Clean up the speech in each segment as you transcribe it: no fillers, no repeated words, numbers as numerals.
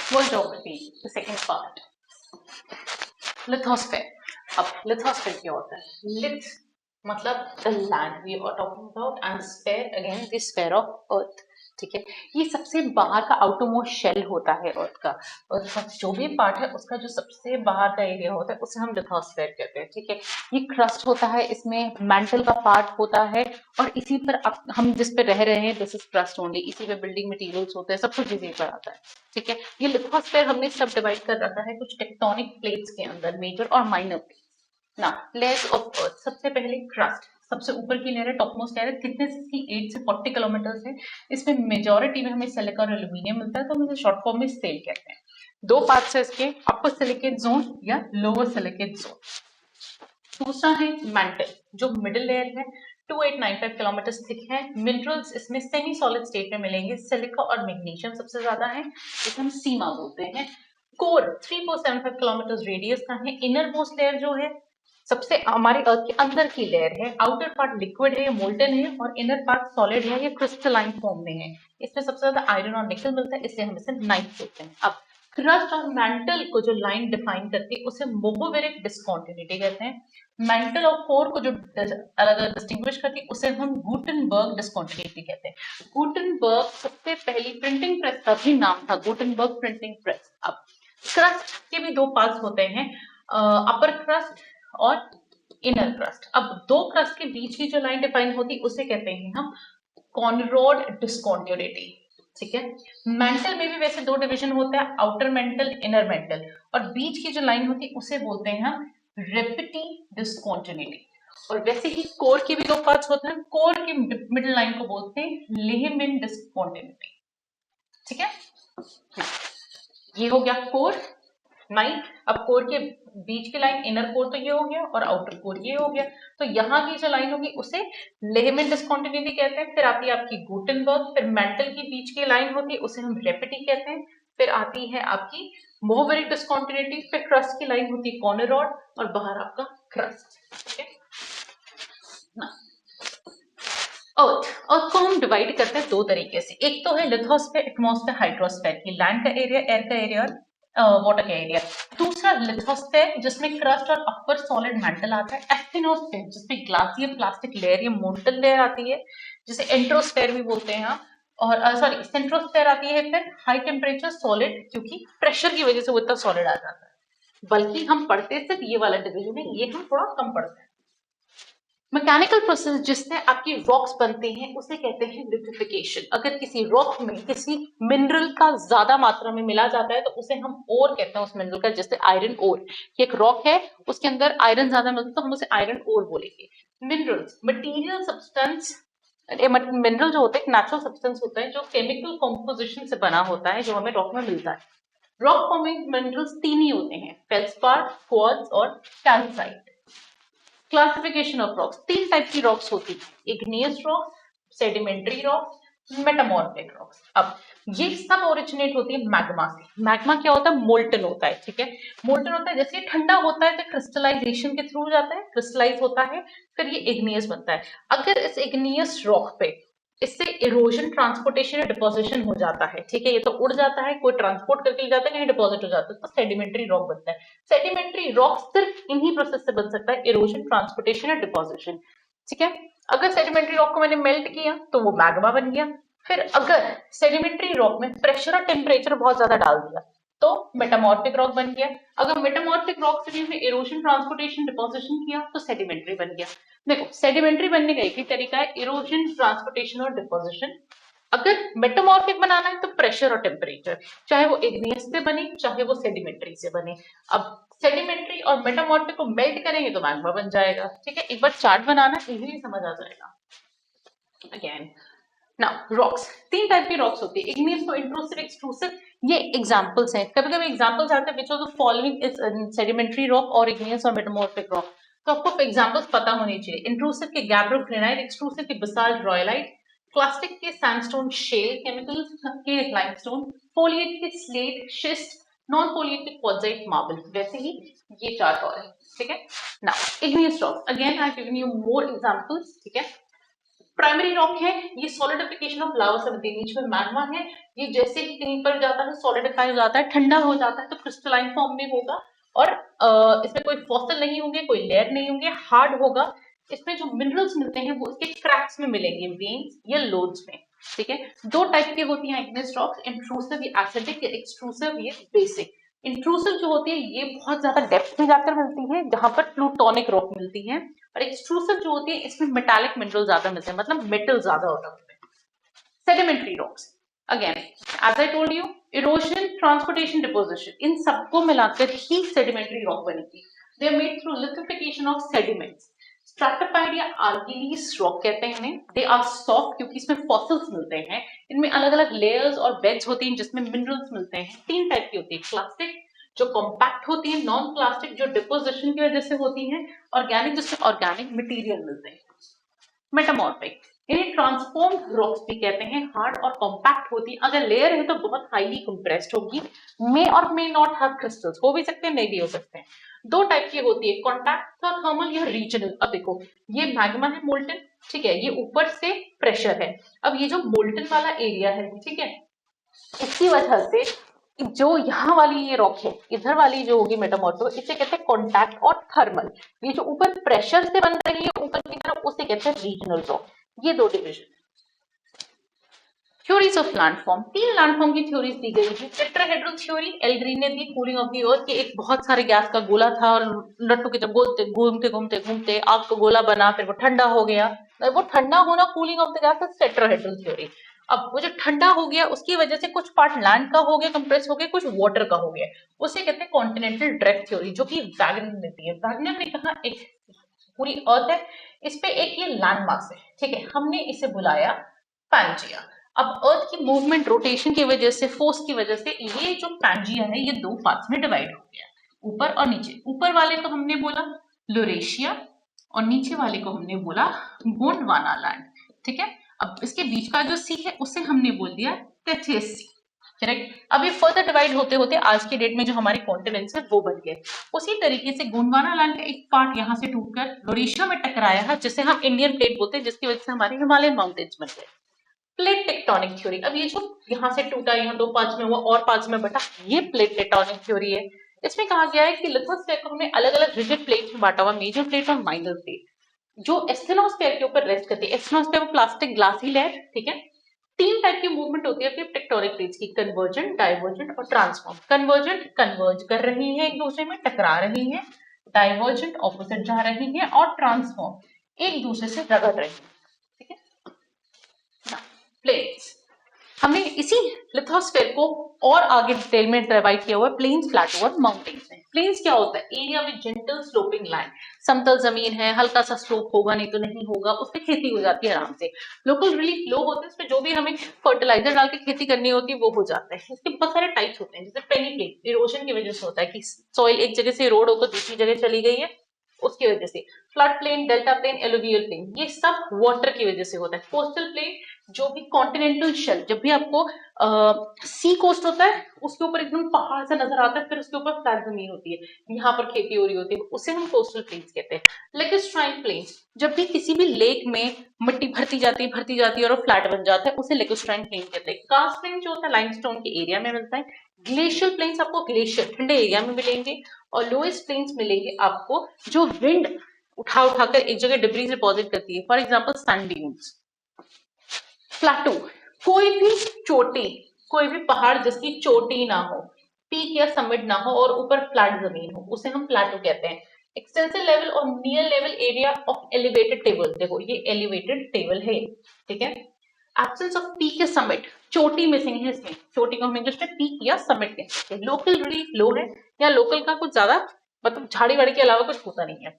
World geography, the second part. Lithosphere. अब lithosphere क्या होता है? Lith मतलब the land we are talking about and sphere again the sphere of earth. ठीक है, ये सबसे बाहर का आउटरमोस्ट शेल होता है अर्थ का, और जो भी पार्ट है उसका जो सबसे बाहर का एरिया होता है उसे हम लिथोस्फेयर कहते हैं। ठीक है, ये क्रस्ट होता है, इसमें मैंटल का पार्ट होता है, और इसी पर हम जिस पे रह रहे हैं दिस इज क्रस्ट ओनली, इसी पे बिल्डिंग मटेरियल्स होते हैं, सब कुछ इसी पर आता है। ठीक है, ये लिथोस्फेयर हमने सब डिवाइड कर रखा है कुछ टेक्टोनिक प्लेट्स के अंदर, मेजर और माइनर प्लेट्स। ना लेयर्स ऑफ अर्थ, सबसे पहले क्रस्ट, सबसे ऊपर की लेयर है, टॉपमोस्ट लेयर है, थिकनेस इसकी 8 से 40 किलोमीटर है। इसमें मेजोरिटी में हमें सिलिका और एल्यूमिनियम मिलता है, तो हम इसे शॉर्ट फॉर्म में सेल कहते हैं। दो पार्ट्स है इसके, अपर सिलिकेट जोन या लोअर सिलिकेट जोन। दूसरा है मैंटल, जो मिडिल लेयर है, 2895 किलोमीटर थिक है। मिनरल्स इसमें सेमी सॉलिड स्टेट में मिलेंगे, सिलिका और मैग्नीशियम सबसे ज्यादा है, इसे हम सीमा बोलते हैं। कोर 3475 किलोमीटर रेडियस का है। इनर मोस्ट लेयर जो है सबसे हमारे अर्थ के अंदर की लेयर है, आउटर पार्ट लिक्विड है, मोल्टन है, और इनर पार्ट सॉलिड है, ये क्रिस्टलाइन फॉर्म में है। इसमें सबसे ज्यादा आयरन और निकल मिलता है, इसलिए हम इसे नाइट बोलते हैं। अब क्रस्ट और मैंटल को जो लाइन डिफाइन करती है उसे मोहोवेरिक डिस्कॉन्टिन्यूटी कहते हैं। मैंटल और कोर को जो अलग अलग डिस्टिंग्विश करती है उसे हम गुटेनबर्ग डिस्कॉन्टिन्यूटी कहते हैं। गुटेनबर्ग सबसे पहली प्रिंटिंग प्रेस का भी नाम था, गुटेनबर्ग प्रिंटिंग प्रेस। अब क्रस्ट के भी दो पार्ट्स होते हैं, अपर क्रस्ट और इनर क्रस्ट। अब दो क्रस्ट के बीच की जो लाइन डिफाइन होती है उसे कहते हैं हम कॉनरॉड डिस्कॉन्टिन्यूटी। ठीक है, मेंटल में भी वैसे दो डिवीजन होता है, आउटर मेंटल, इनर मेंटल, और बीच की जो लाइन होती है उसे बोलते हैं हम रेपिटी डिस्कॉन्टिन्यूटी। और वैसे ही कोर के भी दो पार्ट्स होते हैं, कोर की मिडिल लाइन को बोलते हैं लेहमिन डिस्कॉन्टिन्यूटी। ठीक है, ये हो गया कोर नाइन। अब कोर के बीच की लाइन, इनर कोर तो ये हो गया और आउटर कोर ये हो गया, तो यहाँ की जो लाइन होगी उसे लेहमिन डिस्कॉन्टिन्यूटी कहते हैं। फिर आती है आपकी गुटेनबर्ग, फिर मेंटल की बीच की लाइन होती है उसे हम रेपिटी कहते हैं। फिर आती है आपकी मोहवेरिक डिस्कॉन्टिन्यूटी, फिर क्रस्ट की लाइन होती है कॉनरॉड, और बाहर आपका क्रस्ट। ठीक है ना, अर्थ, अर्थ को हम डिवाइड करते हैं दो तरीके से, एक तो है लिथोस्फेयर, एटमॉस्फेयर, हाइड्रोस्फेयर की लैंड का एरिया, एयर का एरिया और वाटर का एरिया। दूसरा लिथोस्फेयर जिसमें क्रस्ट और अपर सॉलिड मेंटल आता है। एक्टिनोस्फेयर जिसमें ग्लासियर प्लास्टिक लेयर या मोल्टन लेयर आती है, जिसे एंट्रोस्फेयर भी बोलते हैं हम। और सॉरी सेंट्रोस्फेयर आती है फिर हाई टेम्परेचर सॉलिड, क्योंकि प्रेशर की वजह से वो इतना सॉलिड आ जाता है। बल्कि हम पढ़ते सिर्फ ये वाला डिवीजन है, ये हम थोड़ा कम पढ़ते हैं। मैकेनिकल प्रोसेस जिससे आपकी रॉक्स बनते हैं उसे कहते हैं लिथेफिकेशन। अगर किसी रॉक में किसी मिनरल का ज्यादा मात्रा में मिला जाता है तो उसे हम ओर कहते हैं उस मिनरल का, जैसे आयरन ओर, कि एक रॉक है उसके अंदर आयरन ज्यादा मिलता है तो हम उसे आयरन ओर बोलेंगे। मिनरल्स मटीरियल सब्सटेंस, मिनरल जो होता है एक नेचुरल सब्सटेंस होता है जो केमिकल कॉम्पोजिशन से बना होता है, जो हमें रॉक में मिलता है। रॉक फॉर्मिंग मिनरल्स तीन ही होते हैं, फेल्सपार, क्वार्ट्ज और कैल्साइट। क्लासिफिकेशन ऑफ रॉक्स, तीन टाइप की रॉक्स होती है, igneous rocks, sedimentary rocks, metamorphic rocks. अब ये सब ओरिजिनेट होती है मैग्मा से। मैग्मा क्या होता है? मोल्टन होता है। ठीक है, मोल्टन होता है, जैसे ठंडा होता है तो क्रिस्टलाइजेशन के थ्रू जाता है, क्रिस्टलाइज होता है, फिर ये इग्नियस बनता है। अगर इस इग्नियस रॉक पे इससे इरोजन, ट्रांसपोर्टेशन या डिपोजिशन हो जाता है, ठीक है, ये तो उड़ जाता है, कोई ट्रांसपोर्ट करके ले जाता है, कहीं डिपॉजिट हो जाता है, तो सेडिमेंट्री रॉक बनता है। सेडिमेंट्री रॉक सिर्फ इन्हीं प्रोसेस से बन सकता है, इरोजन, ट्रांसपोर्टेशन या डिपोजिशन। ठीक है, अगर सेडिमेंट्री रॉक को मैंने मेल्ट किया तो वो मैग्मा बन गया। फिर अगर सेडिमेंट्री रॉक में प्रेशर और टेम्परेचर बहुत ज्यादा डाल दिया तो मेटामॉर्फिक रॉक बन गया। अगर मेटामॉर्फिक रॉक से भी इरोजन, ट्रांसपोर्टेशन, डिपोजिशन किया तो सेडिमेंट्री बन गया। देखो सेडिमेंट्री बनने का एक ही तरीका है, इरोजन, ट्रांसपोर्टेशन और डिपोजिशन। अगर मेटामॉर्फिक बनाना है तो प्रेशर और टेम्परेचर, चाहे वो इग्नियस से बने चाहे वो सेडिमेंट्री से बने। अब सेडिमेंट्री और मेटामॉर्फिक को मेल्ट करेंगे तो मैग्मा बन जाएगा। ठीक है, एक बार चार्ट बनाना इजीली समझ आ जाएगा। अगेन नाउ रॉक्स, तीन टाइप की रॉक्स होती है, इग्नियस, इंट्रूसिव, एक्सट्रूसिव। ये एग्जांपल्स हैं, कभी कभी एग्जांपल्स आते हैं which of the following is sedimentary rock और इग्नियस और मेटामॉर्फिक रॉक, तो आपको एग्जांपल्स पता होने चाहिए। इंट्रूसिव के गैब्रो ग्रेनाइट, एक्सट्रूसिव के बसाल्ट रॉयलाइट, क्लास्टिक के सैंडस्टोन शेल, केमिकल्स के लाइमस्टोन, फोलिएट के स्लेट, शिस्ट, नॉन फोलिएट के क्वार्ट्जाइट मार्बल। वैसे ही ये चार्ट और है। ठीक है, now igneous rock, again I have given you more examples. ठीक है, प्राइमरी रॉक है, ये सॉलिडिफिकेशन ऑफ लावा से बनती है, बीच में मैग्मा है, ये जैसे ही कहीं पर जाता है सॉलिडिफाई हो जाता है, ठंडा हो जाता है तो क्रिस्टलाइन फॉर्म में होगा और इसमें कोई फॉसिल नहीं होंगे, कोई लेयर नहीं होंगे, हार्ड होगा। इसमें जो मिनरल्स मिलते हैं वो इसके क्रैक्स में मिलेंगे, वेन्स या लोड्स में। ठीक है, दो टाइप की होती हैं इग्नेस रॉक्स, इंट्रूसिव या एसिडिक, या एक्सट्रूसिव या बेसिक। इंट्रूसिव जो होती है ये बहुत ज्यादा डेप्थ में जाकर मिलती है जहां पर प्लूटोनिक रॉक मिलती है, और एक्सट्रूसिव जो होती है इसमें मेटालिक मिनरल ज्यादा मिलते हैं, मतलब मेटल ज्यादा होता है। Sedimentary rocks, again as I told you, erosion, transportation, deposition, इन सबको मिलाकर ही सेडिमेंट्री रॉक बनेगी। They are made through lithification of sediments. Stratified या आर्गिलीस रॉक कहते हैं इन्हें। दे आर सॉफ्ट क्योंकि इसमें फॉसिल्स मिलते हैं, इनमें अलग अलग लेयर्स और बेड्स होती हैं जिसमें मिनरल्स मिलते हैं। तीन टाइप की होती है, क्लास्टिक जो कॉम्पैक्ट होती है, नॉन प्लास्टिक जो डिपोजिशन की वजह से होती है, ऑर्गेनिक जिसमें ऑर्गेनिक मटेरियल मिलते हैं। मेटामॉर्फिक, इन्हें ट्रांसफॉर्म रॉक्स भी कहते हैं, हार्ड और कॉम्पैक्ट होती है, अगर लेयर है तो बहुत हाईली कंप्रेस्ड होगी, मे और मे नॉट हैव क्रिस्टल्स, हो भी सकते हैं नहीं भी हो सकते हैं। दो टाइप की होती है, कॉन्टैक्ट और थर्मल या रीजनल। अब देखो ये मैग्मा है मोल्टन, ठीक है, ये ऊपर से प्रेशर है, अब ये जो मोल्टन वाला एरिया है, ठीक है, इसकी वजह से जो यहाँ वाली ये रॉक है, इधर वाली जो होगी मेटामॉर्फो, इसे कहते हैं कॉन्टैक्ट और थर्मल। ये जो ऊपर प्रेशर से बन रही है ऊपर की तरफ उसे कहते हैं रीजनल रॉक। ये दो डिविजन। थ्योरीज ऑफ लैंडफॉर्म, तीन लैंडफॉर्म की थ्योरीज दी गई है। टेट्राहेड्रल थ्योरी एल ग्रीन ने दी, कूलिंग ऑफ द अर्थ, कि एक बहुत सारे गैस का गोला था और लट्टू के जब घूमते घूमते घूमते आग का गोला बना, फिर वो ठंडा हो गया, वो ठंडा होना cooling of the gas, tetrahedral theory. अब वो जो ठंडा हो गया उसकी वजह से कुछ पार्ट लैंड का हो गया, कंप्रेस हो गया, कुछ वाटर का हो गया, उसे कहते हैं कॉन्टिनेंटल ड्रैग थ्योरी, जो कि वैगनर ने दी है। वैगनर ने कहा एक पूरी अर्थ है, इस पे एक ये लैंड मास है, ठीक है, हमने इसे बुलाया पैंजिया। अब अर्थ की मूवमेंट रोटेशन की वजह से, फोर्स की वजह से ये जो पैंजिया है ये दो पार्ट्स में डिवाइड हो गया, ऊपर और नीचे। ऊपर वाले को हमने बोला लुरेशिया और नीचे वाले को हमने बोला गोंडवाना लैंड, ठीक है। अब इसके बीच का जो सी है उसे हमने बोल दिया टेथिस सी, करेक्ट। अब ये फर्दर डिवाइड होते होते आज के डेट में जो हमारे कॉन्टिनेंट्स है वो बन गए। उसी तरीके से गोंडवाना लैंड का एक पार्ट यहाँ से टूटकर लोरेशिया में टकराया है, जिसे हम इंडियन प्लेट बोलते हैं, जिसकी वजह से हमारे हिमालयन माउंटेन्स बन गए। प्लेट टेक्टोनिक थ्योरी, अब ये जो यहाँ से टूटा, यहाँ दो पार्ट्स में हुआ और पार्ट्स में बटा, ये प्लेट टेक्टोनिक थ्योरी है। इसमें कहा गया है कि लिथोस्फीयर को हमने अलग अलग रिजिड प्लेट्स में बांटा हुआ, मेजर प्लेट और माइनर प्लेट, जो एस्थेनोस्फीयर के ऊपर रेस्ट करती है। एस्थेनोस्फीयर वो प्लास्टिक ग्लास ही लेयर, ठीक है। तीन टाइप की मूवमेंट होती है टेक्टोनिक प्लेट्स की, कन्वर्जेंट, डाइवर्जेंट और ट्रांसफॉर्म। कन्वर्जेंट कन्वर्ज कर रही है, एक दूसरे में टकरा रही है, डाइवर्जेंट ऑपोजिट जा रही है, और ट्रांसफॉर्म एक दूसरे से रगड़ रही है, ठीक है। प्लेन्स, हमने इसी लिथोस्फीयर को और आगे डिटेल में डिवाइड किया हुआ है प्लेन्स, प्लेटो और माउंटेन्स में। प्लेन्स क्या होता है? Area with gentle sloping land, समतल जमीन है, हल्का सा स्लोप होगा नहीं तो नहीं होगा, उस पर खेती हो जाती है आराम से। लोकल रिलीफ लो होते हैं, उसमें जो भी हमें फर्टिलाइजर डाल के खेती करनी होती है वो हो जाता है। इसके बहुत सारे टाइप्स होते हैं, जैसे पेनी प्लेन इरोजन की वजह से होता है कि सॉइल एक जगह से रोड होकर दूसरी जगह चली गई है, उसकी वजह से। Flood plain, delta plain, alluvial plain, ये सब वाटर की वजह से होता है। कोस्टल प्लेन, जो भी कॉन्टिनेंटल शेल्फ, जब भी आपको सी कोस्ट होता है उसके ऊपर एकदम पहाड़ सा नजर आता है, फिर उसके ऊपर फ्लैट जमीन होती है, यहाँ पर खेती हो रही होती है, उसे हम कोस्टल प्लेन्स कहते हैं। लेकिस्ट्राइन प्लेन्स, जब भी किसी भी लेक में मिट्टी भरती जाती है और फ्लैट बन जाता है, उसे लेकिस्ट्राइन प्लेन कहते हैं। कास्ट प्लेन जो होता है लाइमस्टोन के एरिया में मिलता है। ग्लेशियल प्लेन्स आपको ग्लेशियर ठंडे एरिया में मिलेंगे, और लोएस्ट प्लेन्स मिलेंगे आपको जो विंड उठा उठाकर एक जगह डिब्रीज डिपॉजिट करती है, for example sand dunes. Plateau, कोई भी चोटी, कोई भी पहाड़ जिसकी चोटी ना हो, पीक या समिट ना हो और ऊपर फ्लैट जमीन हो, उसे हम प्लाटू कहते हैं। एक्सटेंसिव लेवल और near level area of elevated table, देखो ये एलिवेटेड टेबल है, ठीक है। एब्सेंस ऑफ पीक या समिट, चोटी मिसिंग है इसमें, चोटी को हम इंग्लिश में पीक या समिट कहते हैं। लोकल रिलीफ लो है, या लोकल का कुछ ज्यादा मतलब झाड़ी वाड़ी के अलावा कुछ होता नहीं है।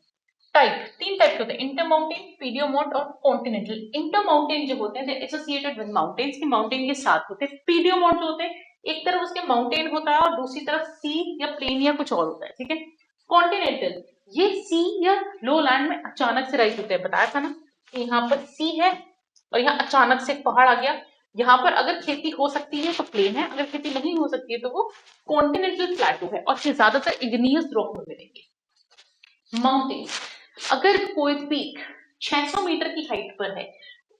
टाइप, तीन टाइप के होते हैं, इंटर माउंटेन, पीडियोमोंट और कॉन्टिनेंटल। इंटर माउंटेन जो होते हैं एसोसिएटेड विद माउंटेन्स, के माउंटेन के साथ होते हैं। पीडियोमोंट जो होते हैं एक तरफ उसके माउंटेन होता है और दूसरी तरफ सी या प्लेन या कुछ और होता है, ठीक है। कॉन्टिनेंटल, ये सी या लो लैंड में अचानक से राइज होते हैं, बताया था ना कि यहाँ पर सी है और यहाँ अचानक से पहाड़ आ गया। यहाँ पर अगर खेती हो सकती है तो प्लेन है, अगर खेती नहीं हो सकती है तो वो कॉन्टिनेंटल प्लेटो है, और ज्यादातर इग्नियस रॉक में मिलेंगे। माउंटेन, अगर कोई पीक 600 मीटर की हाइट पर है,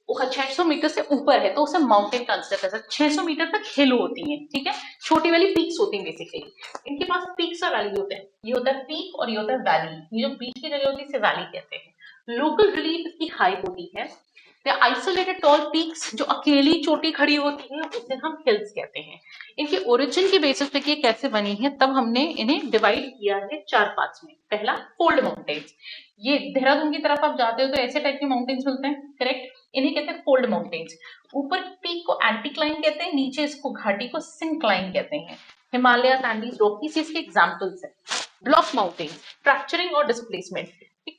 600 मीटर से ऊपर है तो उसे माउंटेन कंसिडर कर सकते। 600 मीटर तक हिल होती है, ठीक है, छोटी वाली पीक्स होती है बेसिकली। इनके पास पीक्स और वैली होते हैं, ये होता है पीक और ये होता है वैली। ये जो बीच की जगह होती है इसे वैली कहते हैं। लोकल रिलीफ इसकी हाई होती है। आइसोलेटेड टॉल पीक्स, जो अकेली चोटी खड़ी होती है उसे हम हिल्स कहते हैं। इनके ओरिजिन के बेसिस पे ये कैसे बनी है तब हमने इन्हें डिवाइड किया है 4 पार्ट्स में। पहला फोल्ड माउंटेन्स, ये देहरादून की तरफ आप जाते हो तो ऐसे टाइप के माउंटेन्स मिलते हैं, करेक्ट, इन्हें कहते हैं फोल्ड माउंटेन्स। ऊपर पीक को एंटीक्लाइन कहते हैं, नीचे इसको घाटी को सिंक्लाइन कहते हैं। हिमालय, एंडीज, रॉकीज इसके एग्जांपल्स हैं। ब्लॉक माउंटेन, फ्रैक्चरिंग और डिस्प्लेसमेंट,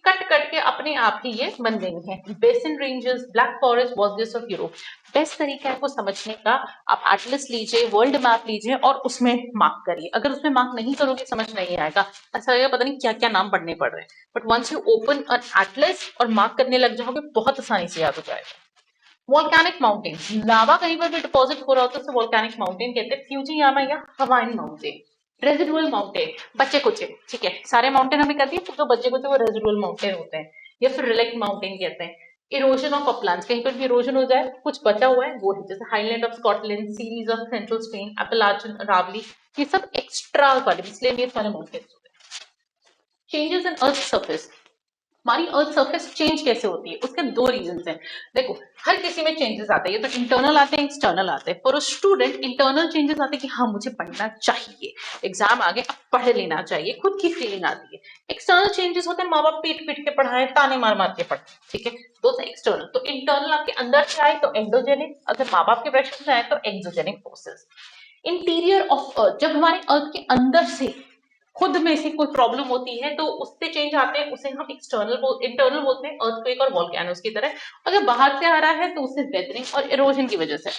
कट कट के अपने आप ही ये बन गई हैं। Basin ranges, black forest, borders of Europe. Best तरीका है को समझने का, आप एटलस लीजिए, वर्ल्ड मैप लीजिए और उसमें मार्क करिए। अगर उसमें मार्क नहीं करोगे समझ नहीं आएगा, ऐसा लगेगा पता नहीं क्या क्या नाम पढ़ने पड़ रहे हैं। But once you open an atlas और मार्क करने लग जाओगे बहुत आसानी से याद हो जाएगा। वोल्केनिक माउंटेन, लावा कहीं पर भी डिपॉजिट हो रहा होता है तो वोल्केनिक माउंटेन कहते हैं। फ्यूजीयामा या हवाइन माउंटेन। रेजिडुअल माउंटेन, बच्चे कुचे, ठीक है, सारे माउंटेन हमें कहती है तो जो बच्चे कुचे वो रेजिडुअल माउंटेन होते हैं। या फिर रिलेक्ट माउंटेन कहते हैं। इरोजन ऑफ अपलांड्स, कहीं पर भी इरोजन हो जाए कुछ बचा हुआ है वो है, जैसे Highland of Scotland, sierras of central Spain, Appalachian, Aravalli, ये सब एक्स्ट्रा वाले मिसलेनियस वाले माउंटेन होते हैं। चेंजेस इन अर्थ सरफेस, हमारी अर्थ सरफेस चेंज कैसे होती है उसके दो रीजन हैं। देखो, हर किसी में चेंजेस आते हैं, ये तो इंटरनल आते हैं, एक्सटर्नल आते हैं। For a student internal changes आते हैं कि हाँ मुझे पढ़ना चाहिए, एग्जाम आगे अब पढ़ लेना चाहिए, खुद की फीलिंग आती है। एक्सटर्नल चेंजेस होते हैं, माँ बाप पीट पीट के पढ़ाए, ताने मार मार के पढ़ाए, ठीक है, दो से एक्सटर्नल। तो इंटरनल आपके अंदर से आए तो एंडोजेनिक, अगर माँ बाप के प्रेशर से आए तो exogenic forces. Interior of earth, जब हमारे अर्थ के अंदर से खुद में से कोई प्रॉब्लम होती है तो उससे चेंज आते हैं, उसे हम एक्सटर्नल इंटरनल बोलते हैं, अर्थक्वेक और वोल्केनोस की तरह। अगर बाहर से आ रहा है तो उसे वेदरिंग और इरोजन की वजह से,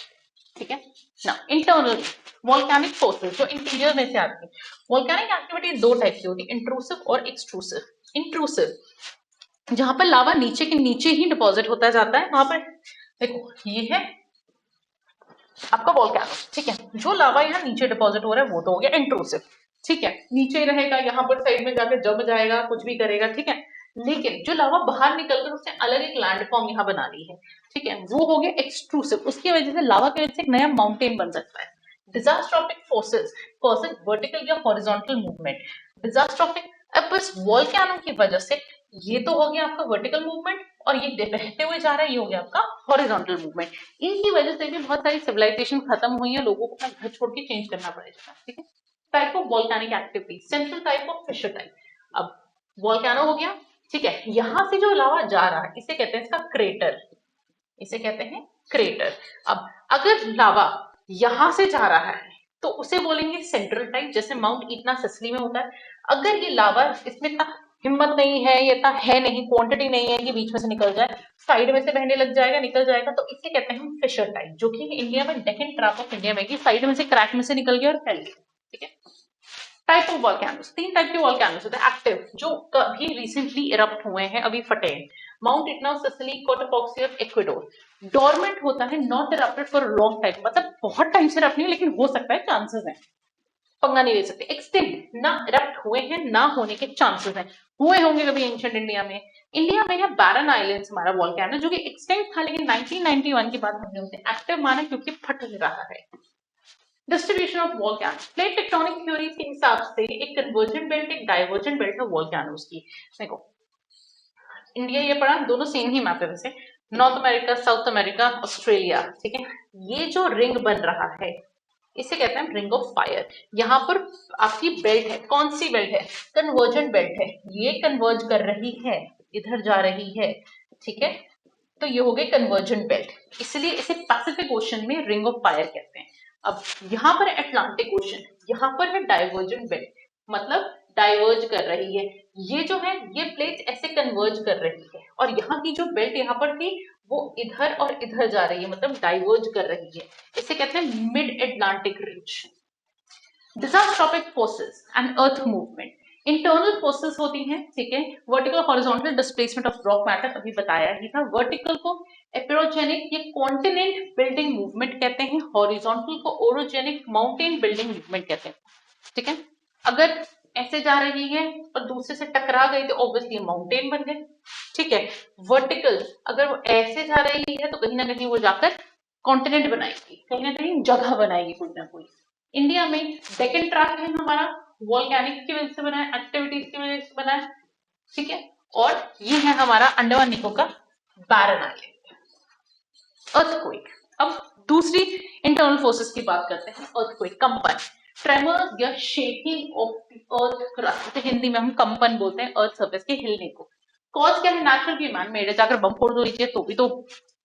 ठीक है ना। इंटरनल वोल्केनिक फोर्सेस जो इंटीरियर में से आती है। वोल्केनिक एक्टिविटी दो टाइप की होती है, इंट्रूसिव और एक्सट्रूसिव। इंट्रूसिव, जहां पर लावा नीचे के नीचे ही डिपॉजिट होता जाता है, वहां पर देखो ये है आपका वोल्केनो, ठीक है, जो लावा यहाँ नीचे डिपॉजिट हो रहा है वो तो हो गया इंट्रूसिव, ठीक है, नीचे ही रहेगा, यहाँ पर साइड में जाकर जम जाएगा, कुछ भी करेगा, ठीक है। लेकिन जो लावा बाहर निकलकर उसने अलग एक लैंडफॉर्म यहाँ बना ली है, ठीक है, वो हो गया एक्सट्रूसिव। उसकी वजह से लावा की वजह से एक नया माउंटेन बन सकता है। डिजास्ट्रोफिक फोर्सेस कॉजेज वर्टिकल या हॉरिजॉन्टल मूवमेंट। डिजास्ट्रोफिक, अब बस वोल्केनो की वजह से ये तो हो गया आपका वर्टिकल मूवमेंट, और ये बहते हुए जा रहा है, ये हो गया आपका हॉरिजॉन्टल मूवमेंट। इनकी वजह से भी बहुत सारी सिविलाइजेशन खत्म हुई है, लोगों को अपना घर छोड़ के चेंज करना पड़ेगा, ठीक है। Type of volcanic activity, central type of fissure type. अब वोल्केनो हो गया, ठीक है, यहां से जो लावा जा रहा है इसे कहते हैं इसका क्रेटर, इसे कहते हैं क्रेटर। अब अगर लावा यहां से जा रहा है तो उसे बोलेंगे सेंट्रल टाइप, जैसे माउंट इतना सिसली में होता है। अगर ये लावा इसमें इतना हिम्मत नहीं है, ये इतना है नहीं, क्वांटिटी नहीं है कि बीच में से निकल जाए, साइड में से बहने लग जाएगा, निकल जाएगा, तो इसे कहते हैं फिशर टाइप, जो कि इंडिया में डेक्कन ट्रैप ऑफ इंडिया में कि साइड में से क्रैक में से निकल गया और फैल गया, ठीक है। टाइप ऑफ वॉल्केनोस, तीन टाइप के वॉल्केनोस होते हैं। एक्टिव, जो कभी रिसेंटली इरप्ट हुए हैं, अभी फटे हैं, माउंट इटना, सिसिली, कोटोपॉक्सी और इक्वेडोर। डोरमेंट होता है, not erupted for long time, मतलब बहुत टाइम से इरप्ट नहीं, लेकिन हो सकता है, चांसेस है, पंगा नहीं ले सकते। एक्सटिंक्ट, ना इरप्ट हुए हैं ना होने के चांसेस हैं, हुए होंगे कभी एंशिएंट इंडिया में। इंडिया में है बैरन आइलैंड्स हमारा वॉल्केनो, जो कि एक्सटिंक्ट था, लेकिन 1991 के बाद हमने उसे एक्टिव माना क्योंकि फट रहा है। Distribution of volcano, plate tectonic theory के हिसाब से एक कन्वर्जेंट बेल्ट एक डाइवर्जेंट बेल्ट है वॉल्केनोस की। देखो, इंडिया ये पड़ा, दोनों सेम ही मैप है वैसे, north America, south America, Australia, ठीक है। ये जो रिंग बन रहा है इसे कहते हैं रिंग ऑफ फायर। यहाँ पर आपकी बेल्ट है, कौन सी बेल्ट है, कन्वर्जेंट बेल्ट है, ये कन्वर्ज कर रही है, इधर जा रही है, ठीक है, तो ये हो गई कन्वर्जेंट बेल्ट, इसलिए इसे पैसिफिक ओशन में रिंग ऑफ फायर कहते हैं। अब यहाँ पर अटलांटिक ओशन, यहाँ पर है डाइवर्जेंट बेल्ट, मतलब डाइवर्ज कर रही है, ये जो है ये प्लेट ऐसे कन्वर्ज कर रही है, और यहाँ की जो बेल्ट यहाँ पर थी वो इधर और इधर जा रही है, मतलब डाइवर्ज कर रही है, इसे कहते हैं Mid Atlantic ridge. Diastrophic forces and earth movement, internal forces होती हैं, ठीक है, vertical horizontal displacement of rock matter, अभी बताया ही था। वर्टिकल को एपिरोजेनिक या कॉन्टिनेंट बिल्डिंग मूवमेंट कहते हैं, हॉरिजॉन्टल को ओरोजेनिक माउंटेन बिल्डिंग मूवमेंट कहते हैं, ठीक है। अगर ऐसे जा रही है और दूसरे से टकरा गई तो ऑब्वियसली माउंटेन बन गए, ठीक है। वर्टिकल, अगर वो ऐसे जा रही है तो कहीं ना कहीं वो जाकर कॉन्टिनेंट बनाएगी, कहीं ना कहीं जगह बनाएगी कोई ना कोई। इंडिया में डेक्कन ट्रैप है हमारा, वॉल्केनिक की वजह से बना है, एक्टिविटीज की वजह से बना है, ठीक है। और ये है हमारा अंडमान निकोबार का बैरन आइलैंड। अर्थक्वेक, अब दूसरी इंटरनल फोर्सेस की बात करते हैं। अर्थक्वेक, कंपन, ट्रेमर्स या shaking of the earth crust, Hindi में हम कंपन बोलते हैं अर्थ सरफेस के हिलने को। कॉज क्या है? नेचुरल भी मैन मेड है, जाकर बम फोड़ दो नीचे तो भी तो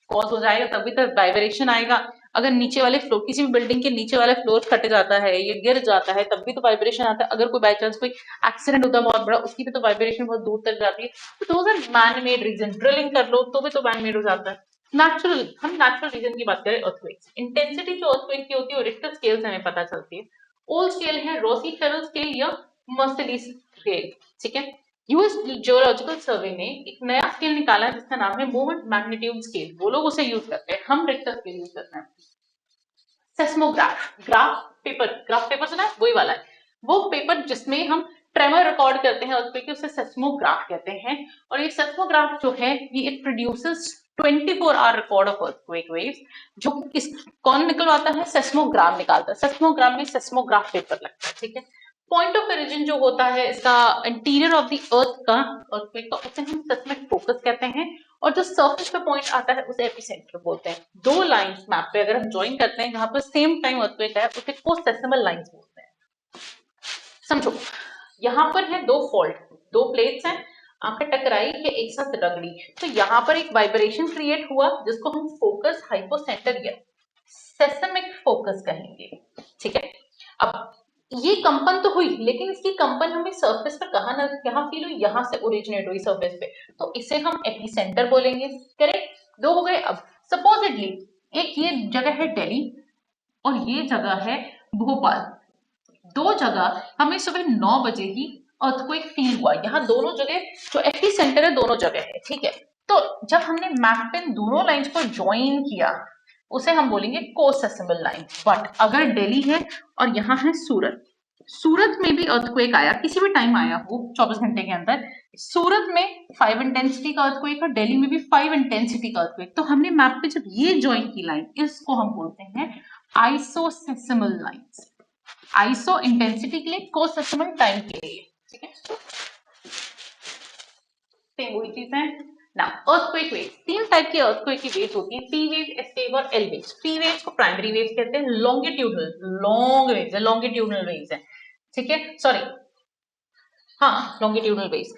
कॉज हो जाएगा, तभी तो वाइब्रेशन आएगा। अगर नीचे वाले फ्लोर, किसी भी बिल्डिंग के नीचे वाला फ्लोर कट जाता है, ये गिर जाता है, तब भी तो वाइब्रेशन आता है। अगर कोई बाई चांस कोई एक्सीडेंट होता है बहुत बड़ा, उसकी भी तो वाइब्रेशन बहुत दूर तक जाती है। तो those are man made region, drilling कर लो तो भी तो मैन मेड हो जाता है। नेचुरल, हम नेचुरल रीजन की बात करें अर्थक्वेक्स, इंटेंसिटी जो अर्थक्वेक की होती है वो रिक्टर स्केल से हमें पता चलती है। ओल्ड स्केल है रोसी-फेरल स्केल या मर्सिडीज स्केल, ठीक है। यूएस जियोलॉजिकल सर्वे ने एक नया स्केल निकाला है जिसका नाम है मोमेंट मैग्नीट्यूड स्केल, वो लोग उसे यूज करते हैं, हम रिक्टर स्केल यूज करते हैं। सेस्मोग्राफ, ग्राफ पेपर सुना है, वही वाला है। वो पेपर जिसमें हम ट्रेमर रिकॉर्ड करते हैं अर्थक्वेक, उसे सेस्मोग्राफ कहते हैं। और ये सेस्मोग्राफ जो है ये it produces 24 hour record of earthquake waves, जो किस कौन निकलवाता है? सेस्मोग्राम निकालता है। सेस्मोग्राम में सेस्मोग्राफ पेपर लगता है, ठीक है। पॉइंट ऑफ ओरिजिन जो होता है इसका इंटीरियर ऑफ द अर्थ का, अर्थक्वेक का, उसे हम सेस्मिक फोकस कहते हैं। और जो सरफेस पे पॉइंट आता है उसे एपिसेंटर बोलते हैं। दो लाइंस मैप पे अगर हम ज्वाइन करते हैं जहां पर सेम टाइम अर्थक्वेक है, उसे कोसेसिमल लाइंस बोलते हैं। समझो, यहाँ पर है दो फॉल्ट, दो प्लेट्स हैं, आंखें टकराई या एक साथ रगड़ी, तो यहाँ पर एक वाइब्रेशन क्रिएट हुआ जिसको हम फोकस हाइपोसेंटर या सेसमिक फोकस कहेंगे, ठीक है। अब ये कंपन तो हुई, लेकिन इसकी कंपन हमें सरफेस पर कहाँ फील हुई? यहाँ से ओरिजिनेट हुई सरफेस पे, तो इसे हम एपिसेंटर बोलेंगे, करेक्ट। दो हो गए। अब सपोजिटली एक ये जगह है दिल्ली और ये जगह है भोपाल, दो जगह हमें सुबह 9 बजे ही अर्थक्वेक फील हुआ। यहाँ दोनों जगह जो एपी सेंटर है दोनों जगह है, ठीक है। तो जब हमने मैप पे दोनों लाइंस को ज्वाइन किया उसे हम बोलेंगे कोसेसिबल लाइन। बट अगर दिल्ली है और यहाँ है सूरत, सूरत में भी अर्थक्वेक आया, किसी भी टाइम आया हो 24 घंटे के अंदर, सूरत में 5 इंटेंसिटी का अर्थक्वेक और दिल्ली में भी 5 इंटेंसिटी का अर्थक्वेक, तो हमने मैप पे जब ये ज्वाइन की लाइन, इसको हम बोलते हैं आइसोसेसिमल लाइंस। आइसो इंटेंसिटी के लिए, कोसेसिमल टाइम के लिए, ठीक है। सेम वही चीज है ना। अर्थक्वेक वेव्स, तीन टाइप की अर्थक्वेक की वेव्स होती हैं, पी वेव, एस वेव और एल वेव्स। पी वेव्स को प्राइमरी वेव्स कहते हैं, लॉन्गिट्यूडनल, लॉन्ग वेव्स है, लॉन्गिट्यूडनल वेव्स है, ठीक है, सॉरी, हाँ लॉन्गिट्यूडनल वेव्स।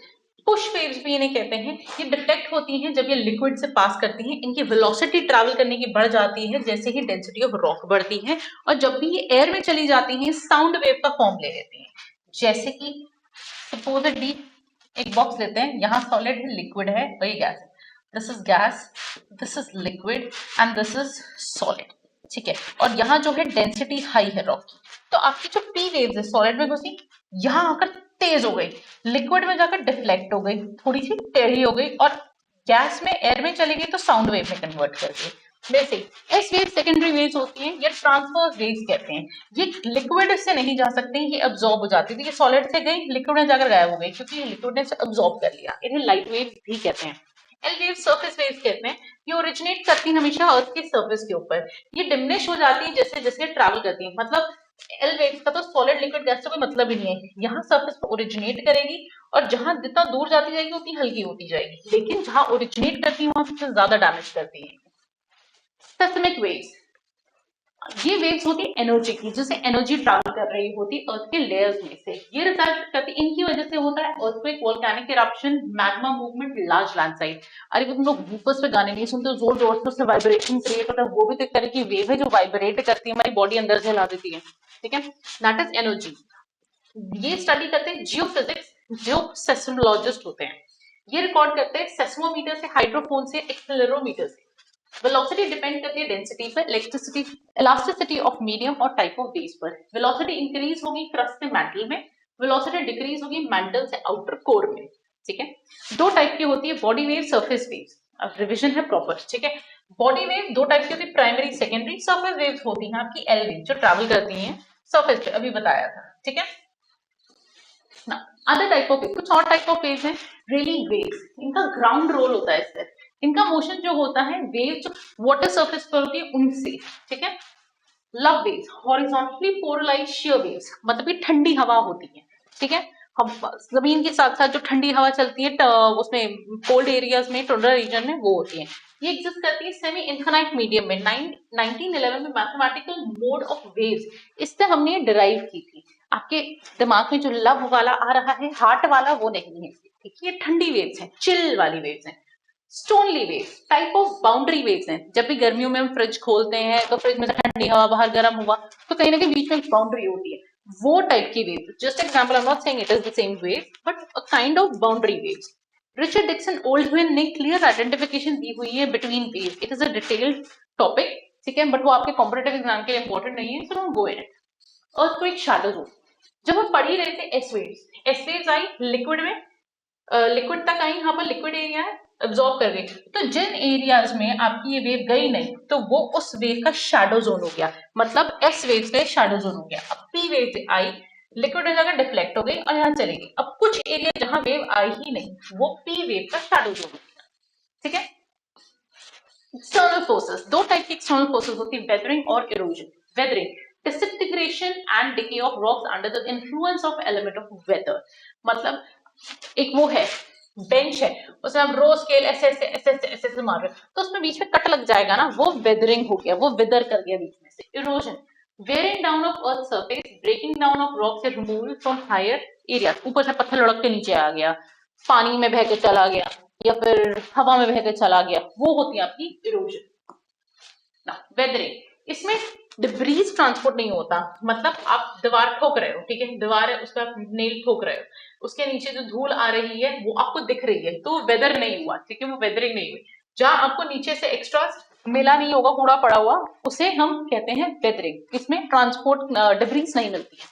पुश वेव्स भी इन्हें कहते हैं। ये डिटेक्ट होती हैं जब ये लिक्विड से पास करती हैं, इनकी वेलोसिटी ट्रैवल करने की बढ़ जाती है जैसे ही डेंसिटी ऑफ रॉक बढ़ती है, और जब भी ये एयर में चली जाती हैं साउंड वेव का फॉर्म ले लेती हैं। जैसे कि सपोजिटली एक बॉक्स लेते हैं, यहाँ सॉलिड है, लिक्विड है और ये गैस है। This is gas, this is liquid and this is solid, ठीक है। और यहाँ जो है डेंसिटी हाई है रॉक की, तो आपकी जो पी वेव्स है सॉलिड में घुसी, यहाँ आकर तेज हो गई, लिक्विड में जाकर डिफ्लेक्ट हो गई, थोड़ी सी टेढ़ी हो गई, और गैस में एयर में चली गई तो साउंड वेव में कन्वर्ट कर दी। वैसे एस वेव सेकेंडरी वेव्स होती हैं, ये ट्रांसवर्स वेव्स कहते हैं। ये लिक्विड से नहीं जा सकती, ये अब्सॉर्ब हो जाती थी, ये सॉलिड से गई लिक्विड में जाकर गायब हो गई, क्योंकि ये लिक्विड ने अब्सॉर्ब कर लिया। इन्हें लाइट वेव्स भी कहते हैं। एल वेव सरफेस वेव्स कहते हैं, ये ओरिजिनेट करती हैं हमेशा अर्थ के सरफेस के ऊपर, ये डिमिनिश हो जाती है जैसे जैसे ट्रैवल करती है। मतलब एल वेव्स का तो सॉलिड लिक्विड गैस से कोई मतलब ही नहीं है, यहाँ सरफेस पर ओरिजिनेट करेगी और जहां जितना दूर जाती जाएगी उतनी हल्की होती जाएगी, लेकिन जहां ओरिजिनेट करती है वहां सबसे ज्यादा डैमेज करती है। सेस्मिक वेव्स, ये वेव्स होती है एनर्जी की, जिससे एनर्जी ट्रैवल कर रही होती अर्थ के लेयर्स में से, ये रिजल्ट करती, इनकी वजह से होता है earthquake, volcanic eruption, magma movement, large landslide. अरे वो तुम लोग वूफर्स पे गाने नहीं सुनते, जोर जोर से उससे वाइब्रेशन क्रिएट होता है, वो भी तो एक तरह की वेव है जो वाइब्रेट करती है, हमारी बॉडी अंदर से हिला देती है, ठीक है। That is energy. ये स्टडी करते हैं जियोफिजिक्स, जो सेस्मोलॉजिस्ट होते हैं, ये रिकॉर्ड करते हैं सेस्मोमीटर से, हाइड्रोफोन से, एक्सेलेरोमीटर से। वेलोसिटी डिपेंड करती है डेंसिटी पर, इलेक्ट्रिसिटी, इलास्टिसिटी ऑफ मीडियम और टाइप ऑफ बेस पर। वेलोसिटी इंक्रीज होगी क्रस्ट से मेटल में, वेलोसिटी डिक्रीज होगी मेटल से आउटर कोर में, ठीक है। दो टाइप की होती है, बॉडी वेव, सरफेस वेव। अब रिविजन है प्रॉपर, ठीक है। बॉडी वेव दो टाइप की होती है, प्राइमरी, सेकेंडरी। सरफेस वेव्स होती हैं आपकी एल वेव, जो ट्रैवल करती हैं सरफेस पे, अभी बताया था, ठीक है। ना अदर टाइप ऑफ वेव, कुछ और टाइप ऑफ वेव्स हैं, रेलिंग वेव्स, इनका ग्राउंड रोल होता है इससे, इनका मोशन जो होता है वेव जो वाटर सरफेस पर होती है उनसे, ठीक है। Love waves, horizontally polarised shear waves, मतलब ये ठंडी हवा होती है, ठीक है। हम जमीन के साथ साथ जो ठंडी हवा चलती है उसमें कोल्ड एरियाज में, टुंड्रा रीजन में, वो होती है। ये एग्जिस्ट करती है सेमी इनफाइनाइट मीडियम में। 1911 में मैथमेटिकल मोड ऑफ वेव्स, इससे हमने ये डिराइव की थी। आपके दिमाग में जो लव वाला आ रहा है, हार्ट वाला, वो नहीं है, ठीक है। ये ठंडी वेव्स हैं, चिल वाली वेव्स हैं। Stoneley waves, type of boundary waves हैं। जब भी गर्मियों में हम फ्रिज खोलते हैं तो फ्रिज में से ठंडी हवा बाहर गर्म हुआ, तो कहीं ना कहीं बीच में एक बाउंड्री होती है, वो टाइप की wave. Just example, I am not saying it is the same wave, but a kind of boundary waves. Richard Dixon Oldman ने क्लियर आइडेंटिफिकेशन दी हुई है between wave. It is a detailed topic, ठीक है, but वो आपके competitive exam के लिए इंपॉर्टेंट नहीं है, so go it. Earthquake shadow zone, जब हम पढ़ ही रहे थे एस वेव्स, एस वेव्स आई लिक्विड में, लिक्विड तक आई, यहाँ पर लिक्विड एरिया है, एब्जॉर्ब कर गई। तो जिन एरियाज में आपकी ये वेव गई नहीं, तो वो उस वेव का शैडो जोन हो गया, मतलब एस वेव का शैडो जोन हो गया। अब पी वेव आई, लिक्विड जगह डिफ्लेक्ट हो गई और यहाँ चली गई। अब कुछ एरिया जहां वेव आई ही नहीं, वो पी वेव का शैडो जोन हो गया, ठीक है। एक्सटर्नल फोर्सेस, दो टाइप की एक्सटर्नल फोर्सेस होती है, वेदरिंग और erosion. Weathering, disintegration and decay of rocks under the influence of element of weather, मतलब एक वो है, बेंच है, उसमें आप रो स्केल ऐसे ऐसे ऐसे ऐसे ऐसे ऐसे मार रहे हो, तो उसमें बीच में कट लग जाएगा ना, वो वेदरिंग हो गया, वो वेदर कर गया बीच में से। Erosion, wearing down of earth surface, breaking down of rocks and removal from higher area, ऊपर से पत्थर लुढ़क के नीचे आ गया, पानी में बह के चला गया, या फिर हवा में बह के चला गया, वो होती है आपकी इरोजन। वेदरिंग, इसमें डिब्रीज ट्रांसपोर्ट नहीं होता, मतलब आप दीवार ठोक रहे हो, ठीक है, दीवार है, उसका नेल ठोक रहे हो, उसके नीचे जो धूल आ रही है वो आपको दिख रही है, तो वेदर नहीं हुआ, ठीक है, वो वेदरिंग नहीं हुई। जहां आपको नीचे से एक्स्ट्रा मिला नहीं होगा, कूड़ा पड़ा हुआ, उसे हम कहते हैं वेदरिंग। इसमें ट्रांसपोर्ट डिब्रीज नहीं मिलती है।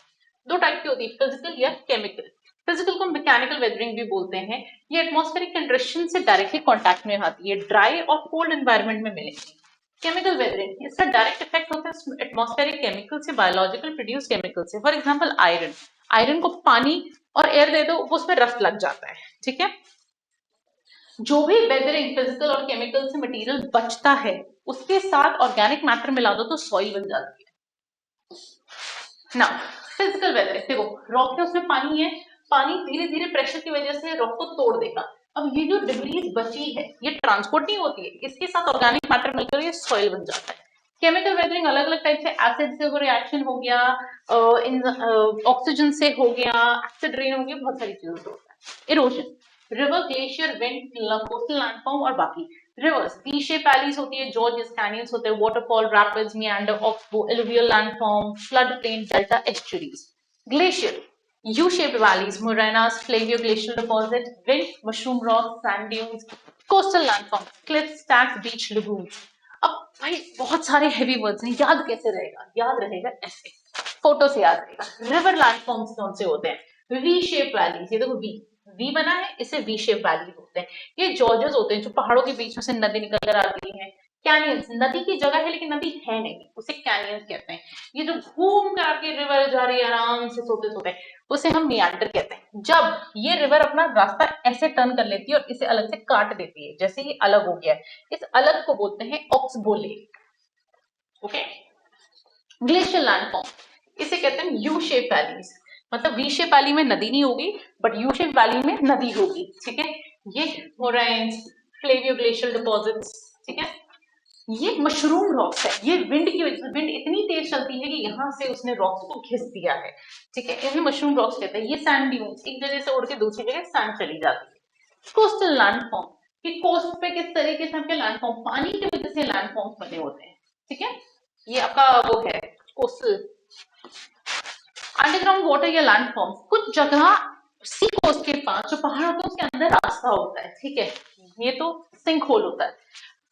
दो टाइप की होती है, फिजिकल या केमिकल। फिजिकल को मैकेनिकल वेदरिंग भी बोलते हैं। ये एटमॉस्फेरिक कंडीशन से डायरेक्टली कांटेक्ट में आती है, ड्राई और कोल्ड एनवायरनमेंट में मिलेगी। केमिकल वेदरिंग, इसका डायरेक्ट इफेक्ट होता है एटमॉस्फेरिक केमिकल से, बायोलॉजिकल प्रोड्यूस केमिकल से। फॉर एग्जांपल आयरन, आयरन को पानी और एयर दे दो, वो उसमें रस्ट लग जाता है, ठीक है। जो भी वेदरिंग फिजिकल और केमिकल से मटेरियल बचता है, उसके साथ ऑर्गेनिक मैटर मिला दो तो सॉइल बन जाती है ना। फिजिकल वेदरिंग, देखो रॉक है, उसमें पानी है, पानी धीरे धीरे प्रेशर की वजह से रॉक को तोड़ देगा। अब ये जो डिब्रीज बची है, ये ट्रांसपोर्ट नहीं होती है, इसके साथ ऑर्गेनिक मैटर मिलकर ये सॉइल बन जाता है। केमिकल वेदरिंग अलग अलग टाइप से, एसिड से वो रिएक्शन हो गया, इन ऑक्सीजन से हो गया, एसिड रेन हो गया, बहुत सारी चीजों से होता है। Erosion, river, glacier, wind, coastal landform और बाकी। रिवर्स, वी शेप वैलीज होती है, जॉर्जेस, कैनियंस होते हैं, waterfall, rapids, मियांडर, oxbow, alluvial landform, flood plain, delta, estuaries. Glacier, U-shaped valleys, moraines, flavio-glacial deposits, wind, mushroom rocks, sand dunes, coastal landforms, cliffs, stacks, beach, lagoons. अब भाई बहुत सारे heavy words हैं, याद कैसे रहेगा? याद रहेगा ऐसे, फोटो से याद रहेगा। रिवर लैंडफॉर्म्स कौन से होते हैं? वी शेप वैलीज, ये देखो वी, वी बना है, इसे वी शेप वैली बोलते हैं। ये जॉर्जेस होते हैं, जो पहाड़ों के बीच में से नदी निकल कर आती है। कैनियंस, नदी की जगह है लेकिन नदी है नहीं, उसे कैनियंस कहते हैं। ये जो घूम कर आपकी रिवर जा रही है आराम से सोते सोते, उसे हम मियांडर कहते हैं। जब ये रिवर अपना रास्ता ऐसे टर्न कर लेती है और इसे अलग से काट देती है, जैसे ये अलग हो गया है, इस अलग को बोलते हैं oxbow lake. Okay. Glacial landform, इसे कहते हैं यू शेप वैलीज, मतलब वी शेप वैली में नदी नहीं होगी, बट यू शेप वैली में नदी होगी, ठीक है। ये मोराइन्स, फ्लेवियो ग्लेशियल डिपॉजिट्स, ठीक है। ये मशरूम रॉक्स है, ये विंड की वजह से, विंड इतनी तेज चलती है कि यहाँ से उसने रॉक्स को घिस दिया है, ठीक है, इन्हें मशरूम रॉक्स कहते हैं। ये सैंड ड्यून्स, एक जगह से उड़ के दूसरी जगह सैंड चली जाती है। कोस्टल लैंडफॉर्म, कि कोस्ट पे किस तरीके से आपके लैंडफॉर्म पानी की वजह से लैंडफॉर्म बने होते हैं, ठीक है। ये आपका वो है कोस्टल। अंडरग्राउंड वाटर या लैंडफॉर्म, कुछ जगह सी कोस्ट के पास जो पहाड़ होते हैं उसके अंदर रास्ता होता है, ठीक है, ये तो सिंक होल होता है।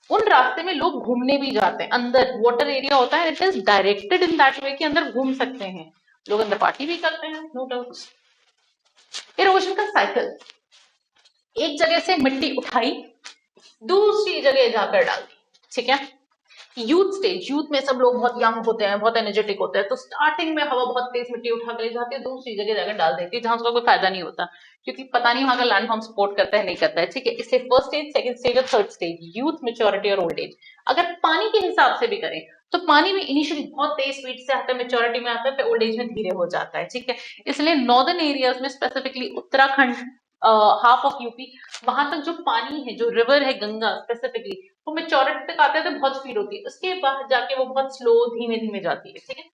उन रास्ते में लोग घूमने भी जाते हैं, अंदर वाटर एरिया होता है, it is directed in that way कि अंदर घूम सकते हैं लोग, अंदर पार्टी भी करते हैं, नो डाउट। इरोजन का साइकिल, एक जगह से मिट्टी उठाई, दूसरी जगह जाकर डाल दी, ठीक है। यूथ स्टेज, यूथ में सब लोग बहुत यंग होते हैं, बहुत एनर्जेटिक होते हैं, तो स्टार्टिंग में हवा बहुत तेज मिट्टी उठा के ले जाती है, दूसरी जगह जाकर डाल देती है जहां उसका कोई फायदा नहीं होता, क्योंकि पता नहीं वहां का लैंड फॉर्म सपोर्ट करता है नहीं करता है, ठीक है। इसलिए फर्स्ट स्टेज, सेकंड स्टेज और थर्ड स्टेज, यूथ, मेच्योरिटी और ओल्ड एज। अगर पानी के हिसाब से भी करें तो पानी में इनिशियली बहुत तेज स्पीड से आता है, मेच्योरिटी में आता है, फिर ओल्ड एज में धीरे हो जाता है, ठीक है। इसलिए नॉर्दर्न एरियाज में, specifically Uttarakhand, half of UP, वहां तक जो पानी है, जो रिवर है गंगा स्पेसिफिकली, वो मेच्योरिटी तक आते हैं तो बहुत स्पीड होती है, उसके बाद जाके वो बहुत स्लो धीमे धीमे जाती है, ठीक है।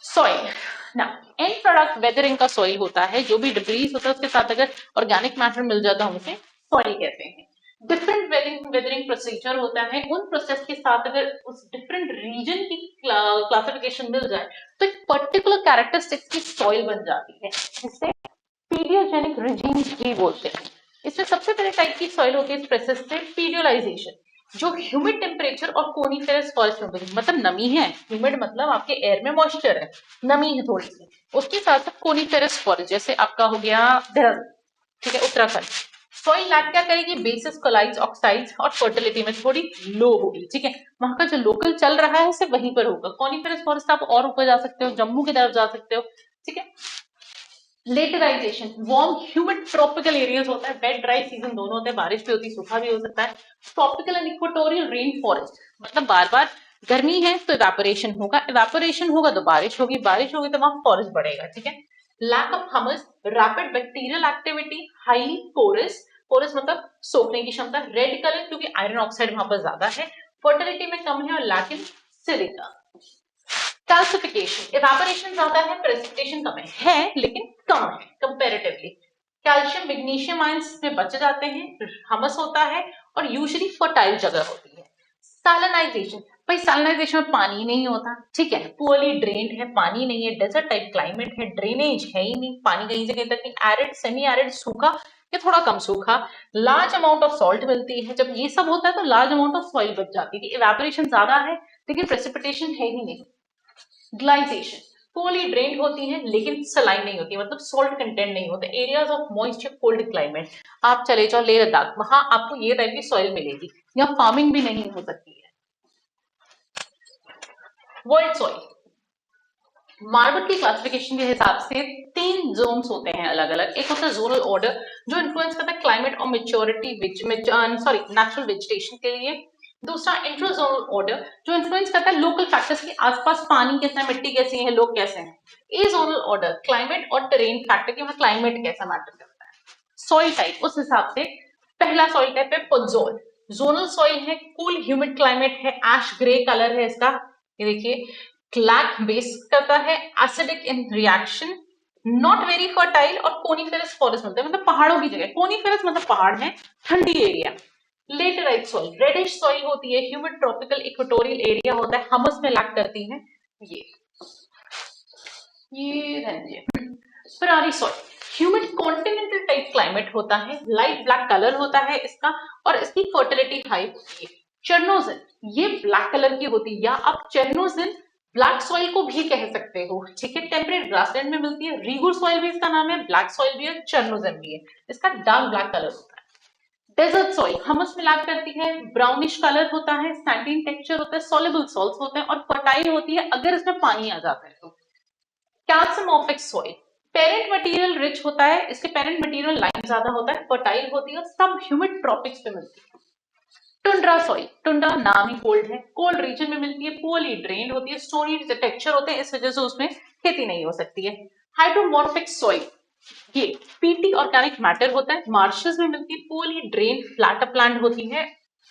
सॉइल, ना एंड प्रोडक्ट वेदरिंग का सॉइल होता है, जो भी डिब्रीज होता है उसके साथ अगर ऑर्गेनिक मैटर मिल जाता है हम उसे सॉइल कहते हैं। डिफरेंट वेदरिंग प्रोसीजर होता है, उन प्रोसेस के साथ अगर उस डिफरेंट रीजन की क्लासिफिकेशन मिल जाए तो एक पर्टिकुलर कैरेक्टरिस्टिक्स की सॉइल बन जाती है, जिसे पीडियोजेनिक रिजीम्स भी बोलते हैं। इसमें सबसे पहले टाइप की सॉइल होती है प्रेसिस्टेंट पीडियोलाइजेशन, जो ह्यूमिड टेम्परेचर और कोनिफेरस फॉरेस्ट में, मतलब नमी है, ह्यूमिड मतलब आपके एयर में मॉइस्चर है, नमी है थोड़ी सी, उसके साथ साथ कोनिफेरस फॉरेस्ट, जैसे आपका हो गया देहरादून, ठीक है, उत्तराखंड। सॉइल लैक क्या करेगी, बेसिस कोलाइड्स ऑक्साइड्स और फर्टिलिटी में थोड़ी लो होगी, ठीक है। वहां का जो लोकल चल रहा है सिर्फ वहीं पर होगा। कॉनिफेरस फॉरेस्ट आप और ऊपर जा सकते हो, जम्मू की तरफ जा सकते हो, ठीक है। Laterisation, warm humid tropical areas होता है, वेट ड्राई सीजन दोनों होते हैं, बारिश भी होती है, सूखा भी हो सकता है। Tropical and equatorial rain forest, मतलब बार बार गर्मी है तो इवेपोरेशन होगा, इवेपोरेशन होगा तो बारिश होगी, बारिश होगी तो वहां फॉरेस्ट बढ़ेगा, ठीक है। Lack of humus, rapid bacterial activity, highly porous, porous मतलब सोखने की क्षमता, रेड कलर क्योंकि आयरन ऑक्साइड वहां पर ज्यादा है, फर्टिलिटी में कम है, और lack in silica. Calcification, evaporation ज्यादा है, प्रेसिपिटेशन कम है लेकिन कम है कंपैरेटिवली। कैल्शियम मैग्नीशियम आयंस में बच जाते हैं, हमस होता है, और यूजुअली फर्टाइल जगह होती है। सैलिनाइजेशन, भाई सैलिनाइजेशन में पानी नहीं होता, ठीक है, पुअरली ड्रेन्ड है, पानी नहीं है, डेजर्ट टाइप क्लाइमेट है, ड्रेनेज है ही नहीं, पानी कहीं से कहीं तक नहीं, एरिड, सेमी एरिड, सूखा या थोड़ा कम सूखा, लार्ज अमाउंट ऑफ सॉल्ट मिलती है। जब ये सब होता है तो लार्ज अमाउंट ऑफ सॉइल बच जाती है, इवेपोरेशन ज्यादा है लेकिन प्रेसिपिटेशन है ही नहीं। ग्लाइजेशन, पोली ड्रेन्ड होती है लेकिन सलाइन नहीं होती, मतलब सॉल्ट कंटेंट नहीं होता। Areas of moisture cold climate, आप चले जाओ लेह लद्दाख, वहां आपको ये टाइप की सॉइल मिलेगी, यहाँ फार्मिंग भी नहीं हो सकती है। वर्ल्ड सॉइल, मार्बल की क्लासिफिकेशन के हिसाब से तीन जोन्स होते हैं अलग अलग। एक होता है जोनल ऑर्डर, जो इन्फ्लुएंस करता है क्लाइमेट और मेच्योरिटी, सॉरी नेचुरल वेजिटेशन के लिए। दूसरा इंट्रोजोनल ऑर्डर, जो इन्फ्लुएंस करता है लोकल फैक्टर्स के आसपास पानी कैसा है, मिट्टी कैसी है, लोग कैसे हैं। ए जोनल ऑर्डर, क्लाइमेट और टेरेन फैक्टर की, वहां क्लाइमेट कैसा मैटर करता है। सॉइल टाइप, उस हिसाब से पहला सॉइल टाइप है पोजोल, जोनल सॉइल है, कूल ह्यूमिड क्लाइमेट है, एश ग्रे कलर है इसका, ये देखिए, क्लैक बेस करता है, acidic in reaction, not very fertile, और कोनिफेरस फॉरेस्ट मिलता है, मतलब पहाड़ों की जगह, कोनिफेरस मतलब पहाड़ है, ठंडी area. Laterite soil, reddish soil होती है, ह्यूमिड ट्रॉपिकल इक्वेटोरियल एरिया होता है, हमस में लैक करती है ये ये रहने Ferrari soil, humid continental type climate होता है, लाइट ब्लैक कलर होता है इसका, और इसकी फर्टिलिटी हाई होती है। चर्नोजिन, ये ब्लैक कलर की होती है, या आप चर्नोजिन ब्लैक सॉइल को भी कह सकते हो, ठीक है। टेम्परेट ग्रासलैंड में मिलती है, रीगुर सॉइल भी इसका नाम है, ब्लैक सॉइल भी है, चर्नोजिन भी है, इसका डार्क ब्लैक कलर होता है। डेजर्ट सॉइल, हमस में लैक करती है, ब्राउनिश कलर होता है, सैंडीन टेक्सचर होता है, सॉल्युबल सॉल्ट्स होते हैं, और फर्टाइल होती है अगर इसमें पानी आ जाता है तो। कैल्सियमोफिक सॉइल, पेरेंट मटेरियल रिच होता है, इसके पेरेंट मटेरियल लाइम ज्यादा होता है, फर्टाइल होती है, सब ह्यूमिड ट्रॉपिक्स पे मिलती है। टुंड्रा सॉइल, टुंड्रा नाम ही कोल्ड है, कोल्ड रीजन में मिलती है, पोअरली ड्रेन्ड होती है, स्टोरी टेक्सचर होते हैं, इस वजह से उसमें खेती नहीं हो सकती है। हाइड्रोमॉर्फिक सॉइल, ये पीटी ऑर्गेनिक मैटर होता है, मार्शेस में मिलती है, पोअरली ड्रेन फ्लैट अपलैंड होती है।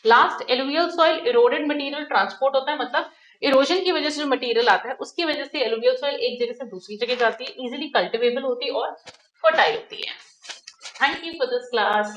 Last alluvial soil, eroded material transport होता है, मतलब इरोजन की वजह से जो मटेरियल आता है उसकी वजह से एलुवियल सॉइल एक जगह से दूसरी जगह जाती है, इजीली कल्टिवेबल होती है और फर्टाइल होती है। Thank you for this class.